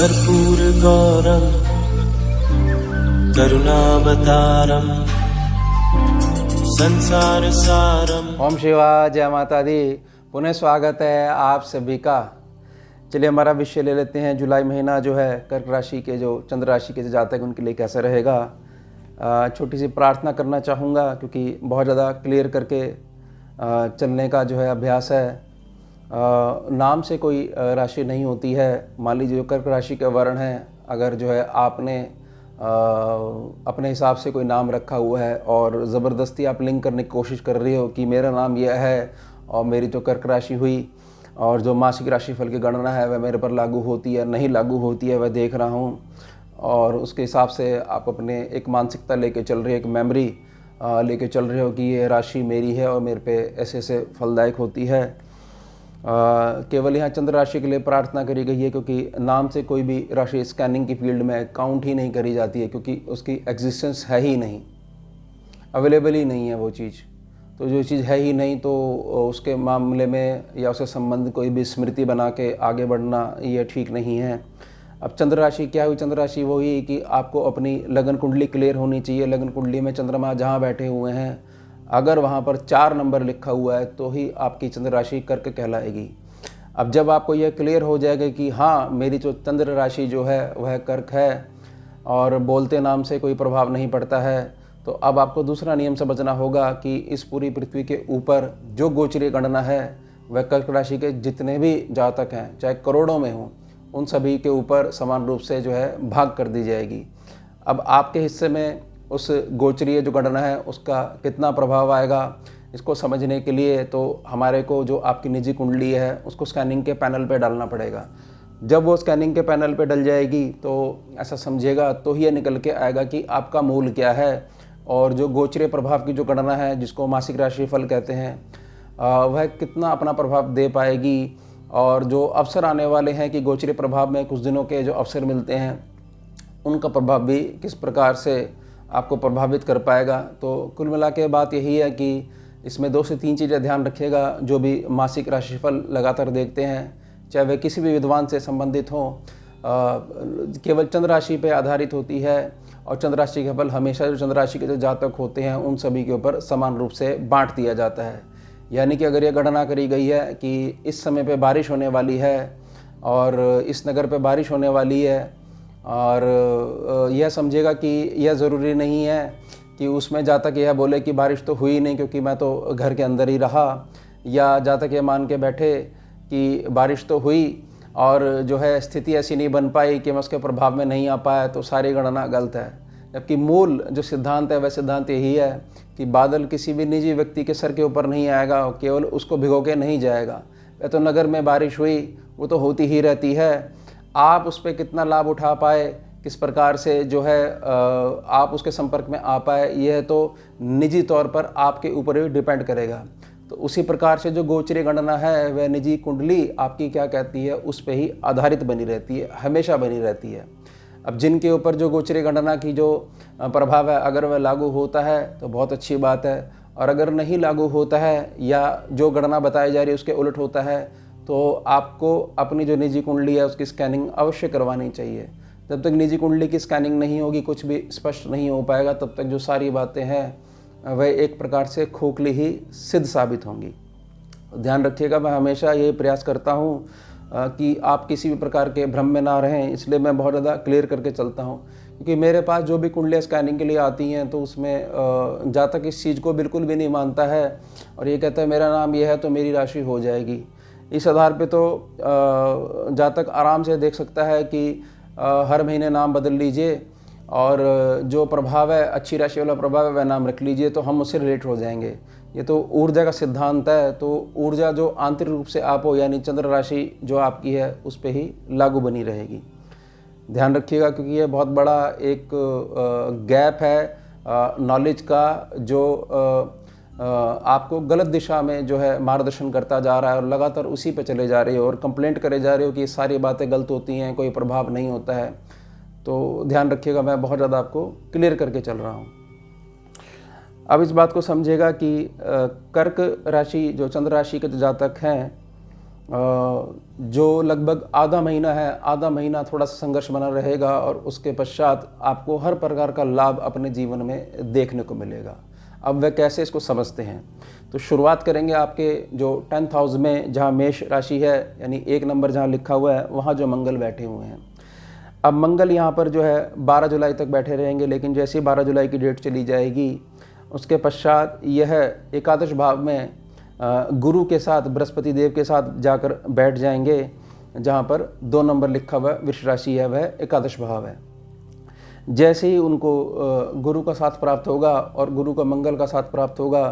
कर्पूरगौरं करुणावतारं संसारसारं। ओम शिवाय, जय माता दी। पुनः स्वागत है आप सभी का। चलिए हमारा विषय ले लेते हैं। जुलाई महीना जो है कर्क राशि के जो चंद्र राशि के जो जातक उनके लिए कैसा रहेगा। छोटी सी प्रार्थना करना चाहूँगा क्योंकि बहुत ज़्यादा क्लियर करके चलने का जो है अभ्यास है। नाम से कोई राशि नहीं होती है। मान लीजिए जो कर्क राशि का वर्ण है, अगर जो है आपने अपने हिसाब से कोई नाम रखा हुआ है और ज़बरदस्ती आप लिंक करने की कोशिश कर रही हो कि मेरा नाम यह है और मेरी तो कर्क राशि हुई और जो मासिक राशिफल की गणना है वह मेरे पर लागू होती है नहीं लागू होती है वह देख रहा हूँ, और उसके हिसाब से आप अपने एक मानसिकता लेके चल रही है, एक मेमोरी लेके चल रहे हो कि ये राशि मेरी है और मेरे पे ऐसे ऐसे फलदायक होती है। केवल यहाँ चंद्र राशि के लिए प्रार्थना करी गई है क्योंकि नाम से कोई भी राशि स्कैनिंग की फील्ड में काउंट ही नहीं करी जाती है, क्योंकि उसकी एग्जिस्टेंस है ही नहीं, अवेलेबल ही नहीं है वो चीज़। तो जो चीज़ है ही नहीं तो उसके मामले में या उससे संबंध कोई भी स्मृति बना के आगे बढ़ना ये ठीक नहीं है। अब चंद्र राशि क्या हुई? चंद्र राशि वो ही कि आपको अपनी लगन कुंडली क्लियर होनी चाहिए। लगन कुंडली में चंद्रमा जहाँ बैठे हुए हैं, अगर वहाँ पर 4 नंबर लिखा हुआ है तो ही आपकी चंद्र राशि कर्क कहलाएगी। अब जब आपको यह क्लियर हो जाएगा कि हाँ मेरी जो चंद्र राशि जो है वह कर्क है और बोलते नाम से कोई प्रभाव नहीं पड़ता है, तो अब आपको दूसरा नियम समझना होगा कि इस पूरी पृथ्वी के ऊपर जो गोचरीय गणना है वह कर्क राशि के जितने भी जातक हैं, चाहे करोड़ों में हों, उन सभी के ऊपर समान रूप से जो है भाग कर दी जाएगी। अब आपके हिस्से में उस गोचरीय जो गणना है उसका कितना प्रभाव आएगा, इसको समझने के लिए तो हमारे को जो आपकी निजी कुंडली है उसको स्कैनिंग के पैनल पे डालना पड़ेगा। जब वो स्कैनिंग के पैनल पे डल जाएगी तो ऐसा समझिएगा तो ही ये निकल के आएगा कि आपका मूल क्या है और जो गोचरीय प्रभाव की जो गणना है जिसको मासिक राशिफल कहते हैं वह कितना अपना प्रभाव दे पाएगी, और जो अवसर आने वाले हैं कि गोचरीय प्रभाव में कुछ दिनों के जो अवसर मिलते हैं उनका प्रभाव भी किस प्रकार से आपको प्रभावित कर पाएगा। तो कुल मिला के बात यही है कि इसमें 2 से 3 चीज़ें ध्यान रखिएगा। जो भी मासिक राशिफल लगातार देखते हैं, चाहे वे किसी भी विद्वान से संबंधित हों, केवल चंद्र राशि पे आधारित होती है और चंद्र राशि का फल हमेशा जो चंद्र राशि के जो जातक होते हैं उन सभी के ऊपर समान रूप से बांट दिया जाता है। यानी कि अगर यह गणना करी गई है कि इस समय पे बारिश होने वाली है और इस नगर पे बारिश होने वाली है, और यह समझेगा कि यह ज़रूरी नहीं है कि उसमें जातक यह बोले कि बारिश तो हुई नहीं क्योंकि मैं तो घर के अंदर ही रहा, या जातक यह मान के बैठे कि बारिश तो हुई और जो है स्थिति ऐसी नहीं बन पाई कि मैं उसके प्रभाव में नहीं आ पाया, तो सारी गणना गलत है। जबकि मूल जो सिद्धांत है वह सिद्धांत यही है कि बादल किसी भी निजी व्यक्ति के सर के ऊपर नहीं आएगा, केवल उसको भिगो के नहीं जाएगा। वह तो नगर में बारिश हुई, वो तो होती ही रहती है। आप उस पर कितना लाभ उठा पाए, किस प्रकार से जो है आप उसके संपर्क में आ पाए, यह तो निजी तौर पर आपके ऊपर ही डिपेंड करेगा। तो उसी प्रकार से जो गोचरीय गणना है वह निजी कुंडली आपकी क्या कहती है उस पर ही आधारित बनी रहती है, हमेशा बनी रहती है। अब जिनके ऊपर जो गोचरीय गणना की जो प्रभाव है अगर वह लागू होता है तो बहुत अच्छी बात है, और अगर नहीं लागू होता है या जो गणना बताई जा रही है उसके उलट होता है तो आपको अपनी जो निजी कुंडली है उसकी स्कैनिंग अवश्य करवानी चाहिए। जब तक निजी कुंडली की स्कैनिंग नहीं होगी, कुछ भी स्पष्ट नहीं हो पाएगा, तब तक जो सारी बातें हैं वह एक प्रकार से खोखली ही सिद्ध साबित होंगी। ध्यान रखिएगा, मैं हमेशा यही प्रयास करता हूँ कि आप किसी भी प्रकार के भ्रम में ना रहें, इसलिए मैं बहुत ज़्यादा क्लियर करके चलता हूँ। क्योंकि मेरे पास जो भी कुंडलियाँ स्कैनिंग के लिए आती हैं तो उसमें जातक इस चीज़ को बिल्कुल भी नहीं मानता है और ये कहता है मेरा नाम ये है तो मेरी राशि हो जाएगी। इस आधार पे तो जातक आराम से देख सकता है कि हर महीने नाम बदल लीजिए और जो प्रभाव है, अच्छी राशि वाला प्रभाव है, वह नाम रख लीजिए तो हम उससे रिलेट हो जाएंगे। ये तो ऊर्जा का सिद्धांत है। तो ऊर्जा जो आंतरिक रूप से आप हो, यानी चंद्र राशि जो आपकी है उस पर ही लागू बनी रहेगी। ध्यान रखिएगा, क्योंकि ये बहुत बड़ा एक गैप है नॉलेज का, जो आपको गलत दिशा में जो है मार्गदर्शन करता जा रहा है और लगातार उसी पे चले जा रहे हो और कंप्लेंट करे जा रहे हो कि ये सारी बातें गलत होती हैं, कोई प्रभाव नहीं होता है। तो ध्यान रखिएगा, मैं बहुत ज़्यादा आपको क्लियर करके चल रहा हूँ। अब इस बात को समझिएगा कि कर्क राशि जो चंद्र राशि के जो जातक हैं जो लगभग आधा महीना है, आधा महीना थोड़ा सा संघर्ष बना रहेगा और उसके पश्चात आपको हर प्रकार का लाभ अपने जीवन में देखने को मिलेगा। अब वह कैसे इसको समझते हैं, तो शुरुआत करेंगे आपके जो 10th हाउस में, जहाँ मेष राशि है, यानी 1 नंबर जहाँ लिखा हुआ है वहाँ जो मंगल बैठे हुए हैं। अब मंगल यहाँ पर जो है 12 जुलाई तक बैठे रहेंगे, लेकिन जैसे ही 12 जुलाई की डेट चली जाएगी उसके पश्चात यह एकादश भाव में गुरु के साथ, बृहस्पति देव के साथ जाकर बैठ जाएंगे, जहाँ पर 2 नंबर लिखा हुआ वृष राशि है, वह एकादश भाव है। जैसे ही उनको गुरु का साथ प्राप्त होगा और गुरु का मंगल का साथ प्राप्त होगा,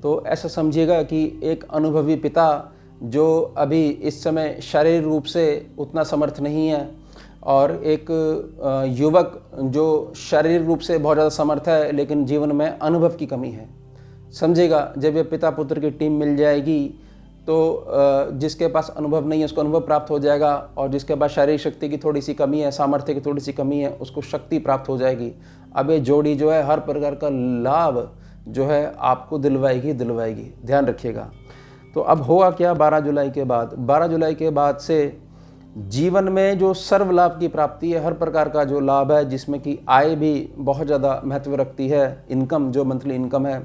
तो ऐसा समझिएगा कि एक अनुभवी पिता जो अभी इस समय शारीरिक रूप से उतना समर्थ नहीं है, और एक युवक जो शारीरिक रूप से बहुत ज़्यादा समर्थ है लेकिन जीवन में अनुभव की कमी है, समझेगा जब ये पिता पुत्र की टीम मिल जाएगी तो जिसके पास अनुभव नहीं है उसको अनुभव प्राप्त हो जाएगा, और जिसके पास शारीरिक शक्ति की थोड़ी सी कमी है, सामर्थ्य की थोड़ी सी कमी है, उसको शक्ति प्राप्त हो जाएगी। अब ये जोड़ी जो है हर प्रकार का लाभ जो है आपको दिलवाएगी, ध्यान रखिएगा। तो अब होगा क्या 12 जुलाई के बाद? 12 जुलाई के बाद से जीवन में जो सर्व लाभ की प्राप्ति है, हर प्रकार का जो लाभ है, जिसमें कि आय भी बहुत ज़्यादा महत्व रखती है, इनकम जो मंथली इनकम है,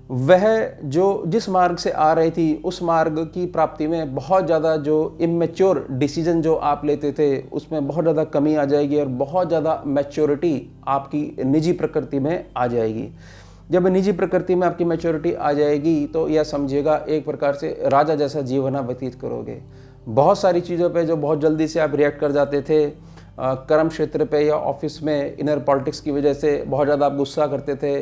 वह जो जिस मार्ग से आ रही थी उस मार्ग की प्राप्ति में बहुत ज़्यादा जो इमेच्योर डिसीजन जो आप लेते थे उसमें बहुत ज़्यादा कमी आ जाएगी, और बहुत ज़्यादा मैच्योरिटी आपकी निजी प्रकृति में आ जाएगी। जब निजी प्रकृति में आपकी मैच्योरिटी आ जाएगी तो यह समझिएगा एक प्रकार से राजा जैसा जीवन आप व्यतीत करोगे। बहुत सारी चीज़ों पे जो बहुत जल्दी से आप रिएक्ट कर जाते थे, कर्म क्षेत्र पे या ऑफिस में इनर पॉलिटिक्स की वजह से बहुत ज़्यादा आप गुस्सा करते थे,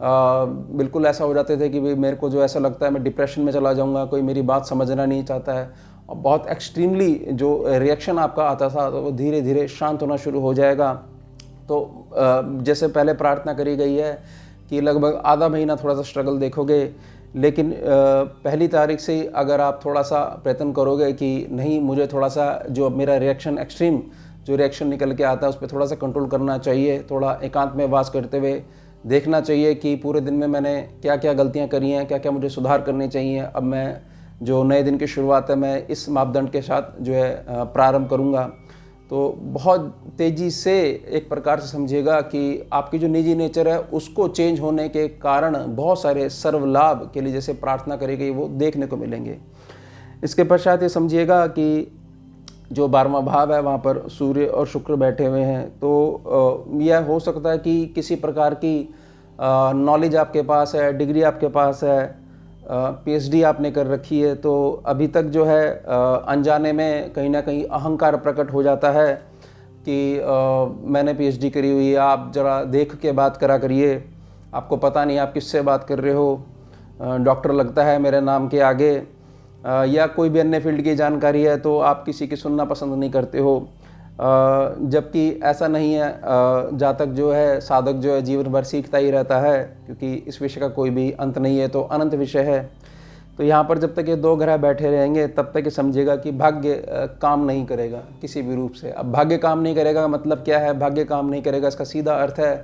बिल्कुल ऐसा हो जाते थे कि भाई मेरे को जो ऐसा लगता है मैं डिप्रेशन में चला जाऊंगा, कोई मेरी बात समझना नहीं चाहता है, और बहुत एक्सट्रीमली जो रिएक्शन आपका आता था तो वो धीरे धीरे शांत होना शुरू हो जाएगा। तो जैसे पहले प्रार्थना करी गई है कि लगभग आधा महीना थोड़ा सा स्ट्रगल देखोगे, लेकिन पहली तारीख से अगर आप थोड़ा सा प्रयत्न करोगे कि नहीं, मुझे थोड़ा सा जो मेरा रिएक्शन, एक्सट्रीम जो रिएक्शन निकल के आता है उस पर थोड़ा सा कंट्रोल करना चाहिए, थोड़ा एकांत में वास करते हुए देखना चाहिए कि पूरे दिन में मैंने क्या क्या गलतियां करी हैं, क्या क्या मुझे सुधार करने चाहिए। अब मैं जो नए दिन की शुरुआत है मैं इस मापदंड के साथ जो है प्रारंभ करूंगा। तो बहुत तेज़ी से एक प्रकार से समझिएगा कि आपकी जो निजी नेचर है उसको चेंज होने के कारण बहुत सारे सर्व लाभ के लिए जैसे प्रार्थना करी गई वो देखने को मिलेंगे। इसके पश्चात ये समझिएगा कि जो 12वां भाव है वहाँ पर सूर्य और शुक्र बैठे हुए हैं, तो यह हो सकता है कि किसी प्रकार की नॉलेज आपके पास है, डिग्री आपके पास है, पीएचडी आपने कर रखी है, तो अभी तक जो है अनजाने में कहीं ना कहीं अहंकार प्रकट हो जाता है कि मैंने पीएचडी करी हुई है। आप ज़रा देख के बात करा करिए, आपको पता नहीं आप किससे बात कर रहे हो, डॉक्टर लगता है मेरे नाम के आगे, या कोई भी अन्य फील्ड की जानकारी है तो आप किसी की सुनना पसंद नहीं करते हो, जबकि ऐसा नहीं है। जातक जो है, साधक जो है जीवन भर सीखता ही रहता है, क्योंकि इस विषय का कोई भी अंत नहीं है, तो अनंत विषय है। तो यहाँ पर जब तक ये 2 ग्रह बैठे रहेंगे तब तक ये समझिएगा कि भाग्य काम नहीं करेगा किसी भी रूप से। अब भाग्य काम नहीं करेगा मतलब क्या है? भाग्य काम नहीं करेगा इसका सीधा अर्थ है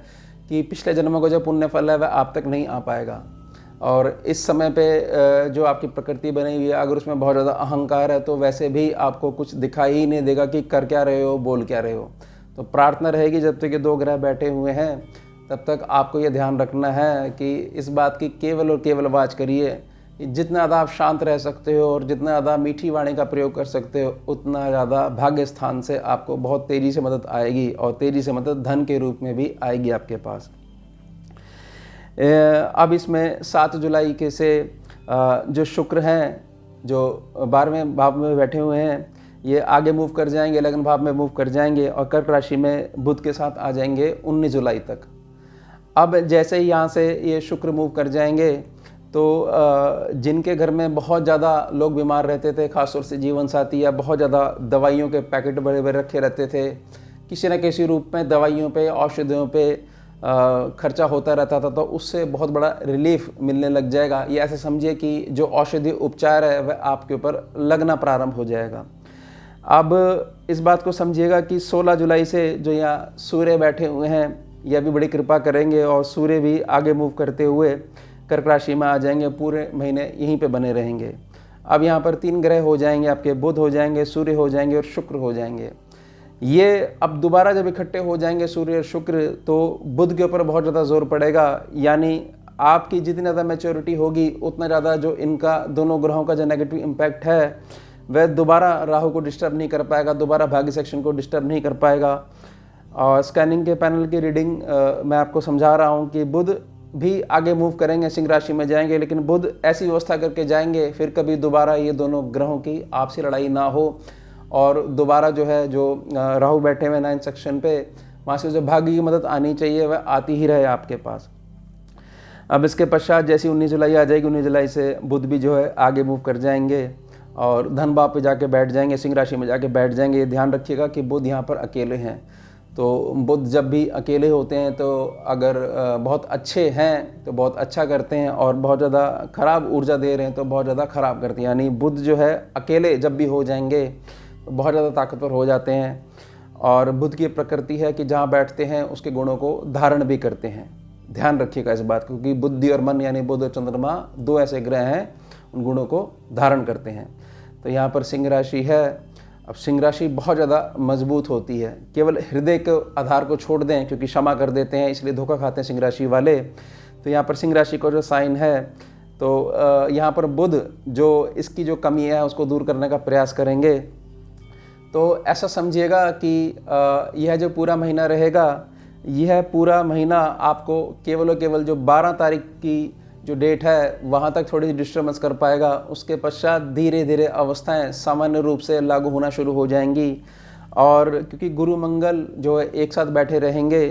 कि पिछले जन्मों का जो पुण्य फल है वह आप तक नहीं आ पाएगा, और इस समय पे जो आपकी प्रकृति बनी हुई है अगर उसमें बहुत ज़्यादा अहंकार है तो वैसे भी आपको कुछ दिखाई ही नहीं देगा कि कर क्या रहे हो, बोल क्या रहे हो। तो प्रार्थना रहेगी जब तक ये 2 ग्रह बैठे हुए हैं तब तक आपको ये ध्यान रखना है कि इस बात की केवल और केवल वाच करिए कि जितना ज़्यादा आप शांत रह सकते हो और जितना ज़्यादा मीठी वाणी का प्रयोग कर सकते हो उतना ज़्यादा भाग्य स्थान से आपको बहुत तेज़ी से मदद आएगी, और तेज़ी से मदद धन के रूप में भी आएगी आपके पास। अब इसमें 7 जुलाई के से जो शुक्र हैं जो 12वें भाव में बैठे हुए हैं ये आगे मूव कर जाएंगे, लग्न भाव में मूव कर जाएंगे, और कर्क राशि में बुध के साथ आ जाएंगे 19 जुलाई तक। अब जैसे ही यहाँ से ये शुक्र मूव कर जाएंगे तो जिनके घर में बहुत ज़्यादा लोग बीमार रहते थे, खासतौर से जीवन साथी, या बहुत ज़्यादा दवाइयों के पैकेट बड़े बड़े रखे रहते थे, किसी न किसी रूप में दवाइयों पे, औषधियों पे खर्चा होता रहता था, तो उससे बहुत बड़ा रिलीफ मिलने लग जाएगा। ये ऐसे समझिए कि जो औषधि उपचार है वह आपके ऊपर लगना प्रारंभ हो जाएगा। अब इस बात को समझिएगा कि 16 जुलाई से जो यहाँ सूर्य बैठे हुए हैं यह भी बड़ी कृपा करेंगे, और सूर्य भी आगे मूव करते हुए कर्क राशि में आ जाएंगे, पूरे महीने यहीं पे बने रहेंगे। अब यहाँ पर 3 ग्रह हो जाएंगे आपके, बुध हो जाएंगे, सूर्य हो जाएंगे और शुक्र हो जाएंगे। ये अब दोबारा जब इकट्ठे हो जाएंगे सूर्य और शुक्र, तो बुध के ऊपर बहुत ज़्यादा जोर पड़ेगा, यानी आपकी जितनी ज़्यादा मैच्योरिटी होगी उतना ज़्यादा जो इनका दोनों ग्रहों का जो नेगेटिव इम्पैक्ट है वह दोबारा राहु को डिस्टर्ब नहीं कर पाएगा, दोबारा भाग्य सेक्शन को डिस्टर्ब नहीं कर पाएगा। और स्कैनिंग के पैनल की रीडिंग मैं आपको समझा रहा हूँ कि बुध भी आगे मूव करेंगे, सिंह राशि में जाएंगे, लेकिन बुध ऐसी व्यवस्था करके जाएंगे फिर कभी दोबारा ये दोनों ग्रहों की आपसी लड़ाई ना हो, और दोबारा जो है जो राहु बैठे हुए 9th सेक्शन पे, वहाँ से जो भाग्य की मदद आनी चाहिए वह आती ही रहे आपके पास। अब इसके पश्चात जैसी 19 जुलाई आ जाएगी, 19 जुलाई से बुध भी जो है आगे मूव कर जाएंगे और धन भाव पे जाके बैठ जाएंगे, सिंह राशि में जाके बैठ जाएंगे। ये ध्यान रखिएगा कि बुध यहाँ पर अकेले हैं, तो बुध जब भी अकेले होते हैं तो अगर बहुत अच्छे हैं तो बहुत अच्छा करते हैं, और बहुत ज़्यादा ख़राब ऊर्जा दे रहे हैं तो बहुत ज़्यादा ख़राब करते हैं। यानी बुध जो है अकेले जब भी हो जाएंगे तो बहुत ज़्यादा ताकतवर हो जाते हैं, और बुध की प्रकृति है कि जहाँ बैठते हैं उसके गुणों को धारण भी करते हैं। ध्यान रखिएगा इस बात, क्योंकि बुद्धि और मन यानी बुध और चंद्रमा 2 ऐसे ग्रह हैं उन गुणों को धारण करते हैं। तो यहाँ पर सिंह राशि है। अब सिंह राशि बहुत ज़्यादा मजबूत होती है, केवल हृदय के आधार को छोड़ दें, क्योंकि क्षमा कर देते हैं इसलिए धोखा खाते हैं सिंह राशि वाले। तो यहाँ पर सिंह राशि का जो साइन है, तो यहाँ पर बुध जो इसकी जो कमी है उसको दूर करने का प्रयास करेंगे। तो ऐसा समझिएगा कि यह जो पूरा महीना रहेगा, यह पूरा महीना आपको केवल और केवल जो 12 तारीख की जो डेट है वहाँ तक थोड़ी सी डिस्टर्बेंस कर पाएगा। उसके पश्चात धीरे धीरे अवस्थाएं सामान्य रूप से लागू होना शुरू हो जाएंगी, और क्योंकि गुरु मंगल जो है एक साथ बैठे रहेंगे,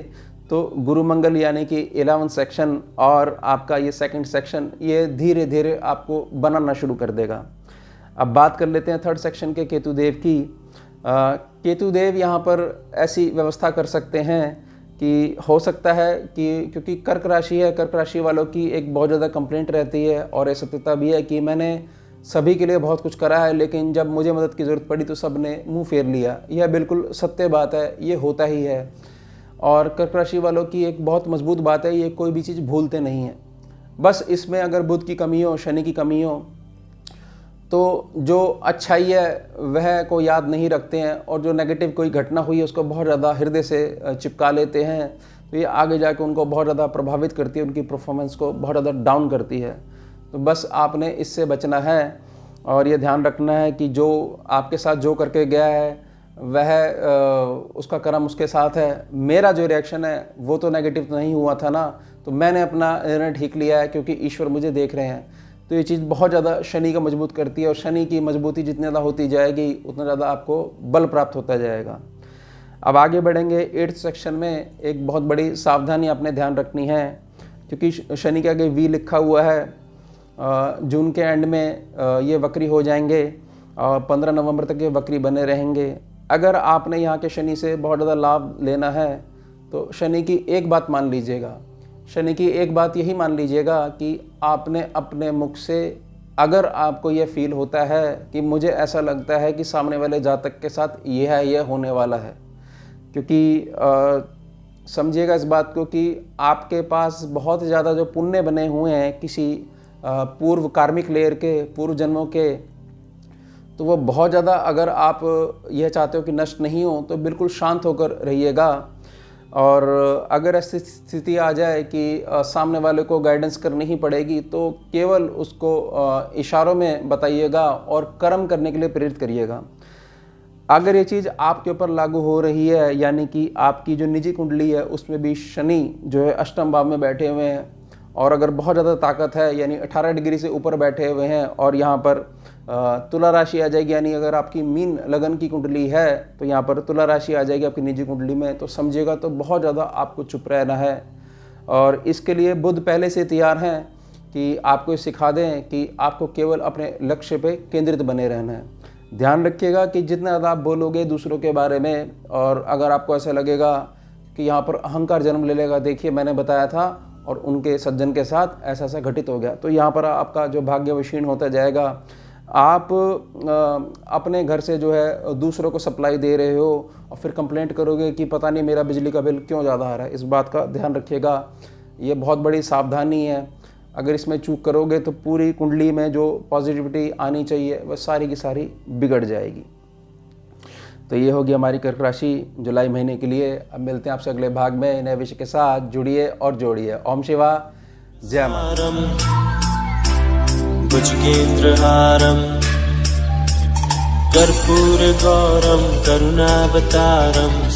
तो गुरु मंगल यानी कि 11th सेक्शन और आपका ये 2nd सेक्शन ये धीरे धीरे आपको बनाना शुरू कर देगा। अब बात कर लेते हैं 3rd सेक्शन के केतुदेव की। केतुदेव यहाँ पर ऐसी व्यवस्था कर सकते हैं कि हो सकता है कि क्योंकि कर्क राशि है, कर्क राशि वालों की एक बहुत ज़्यादा कंप्लेंट रहती है, और ये सत्यता भी है कि मैंने सभी के लिए बहुत कुछ करा है, लेकिन जब मुझे मदद की ज़रूरत पड़ी तो सब ने मुंह फेर लिया। यह बिल्कुल सत्य बात है, ये होता ही है। और कर्क राशि वालों की एक बहुत मजबूत बात है, ये कोई भी चीज़ भूलते नहीं हैं। बस इसमें अगर बुध की कमी हो, शनि की कमी हो, तो जो अच्छाई है वह को याद नहीं रखते हैं, और जो नेगेटिव कोई घटना हुई है उसको बहुत ज़्यादा हृदय से चिपका लेते हैं। तो ये आगे जाके उनको बहुत ज़्यादा प्रभावित करती है, उनकी परफॉर्मेंस को बहुत ज़्यादा डाउन करती है। तो बस आपने इससे बचना है, और ये ध्यान रखना है कि जो आपके साथ जो करके गया है वह उसका कर्म उसके साथ है। मेरा जो रिएक्शन है वो तो नेगेटिव तो नहीं हुआ था ना, तो मैंने अपना निर्णय ठीक लिया है क्योंकि ईश्वर मुझे देख रहे हैं। तो ये चीज़ बहुत ज़्यादा शनि का मजबूत करती है, और शनि की मजबूती जितनी ज़्यादा होती जाएगी उतना ज़्यादा आपको बल प्राप्त होता जाएगा। अब आगे बढ़ेंगे 8th सेक्शन में। एक बहुत बड़ी सावधानी आपने ध्यान रखनी है, क्योंकि शनि के आगे वी लिखा हुआ है। जून के एंड में ये वक्री हो जाएंगे, और 15 नवंबर तक ये वक्री बने रहेंगे। अगर आपने यहाँ के शनि से बहुत ज़्यादा लाभ लेना है तो शनि की एक बात मान लीजिएगा, शनि की एक बात यही मान लीजिएगा कि आपने अपने मुख से, अगर आपको यह फील होता है कि मुझे ऐसा लगता है कि सामने वाले जातक के साथ ये है, यह होने वाला है, क्योंकि समझिएगा इस बात को कि आपके पास बहुत ज़्यादा जो पुण्य बने हुए हैं किसी पूर्व कार्मिक लेयर के, पूर्व जन्मों के, तो वो बहुत ज़्यादा, अगर आप यह चाहते हो कि नष्ट नहीं हो तो बिल्कुल शांत होकर रहिएगा। और अगर ऐसी स्थिति आ जाए कि सामने वाले को गाइडेंस करनी ही पड़ेगी, तो केवल उसको इशारों में बताइएगा और कर्म करने के लिए प्रेरित करिएगा। अगर ये चीज़ आपके ऊपर लागू हो रही है, यानी कि आपकी जो निजी कुंडली है उसमें भी शनि जो है अष्टम भाव में बैठे हुए हैं, और अगर बहुत ज़्यादा ताकत है यानी 18 डिग्री से ऊपर बैठे हुए हैं, और यहाँ पर तुला राशि आ जाएगी, यानी अगर आपकी मीन लगन की कुंडली है तो यहाँ पर तुला राशि आ जाएगी आपकी निजी कुंडली में, तो समझिएगा तो बहुत ज़्यादा आपको चुप रहना है। और इसके लिए बुध पहले से तैयार हैं कि आपको सिखा दें कि आपको केवल अपने लक्ष्य पे केंद्रित बने रहना है। ध्यान रखिएगा कि जितना ज़्यादा आप बोलोगे दूसरों के बारे में, और अगर आपको ऐसा लगेगा कि यहाँ पर अहंकार जन्म ले लेगा, देखिए मैंने बताया था और उनके सज्जन के साथ ऐसा ऐसा घटित हो गया, तो यहाँ पर आपका जो भाग्य क्षीण होता जाएगा। आप अपने घर से जो है दूसरों को सप्लाई दे रहे हो और फिर कंप्लेंट करोगे कि पता नहीं मेरा बिजली का बिल क्यों ज़्यादा आ रहा है। इस बात का ध्यान रखिएगा, ये बहुत बड़ी सावधानी है। अगर इसमें चूक करोगे तो पूरी कुंडली में जो पॉजिटिविटी आनी चाहिए वह सारी की सारी बिगड़ जाएगी। तो ये होगी हमारी कर्क राशि जुलाई महीने के लिए। अब मिलते हैं आपसे अगले भाग में नए विषय के साथ। जुड़िए और जोड़िए। ओम शिवा जय माता। भुजगेन्द्रहारं कर्पूरगौरं करुणावतारं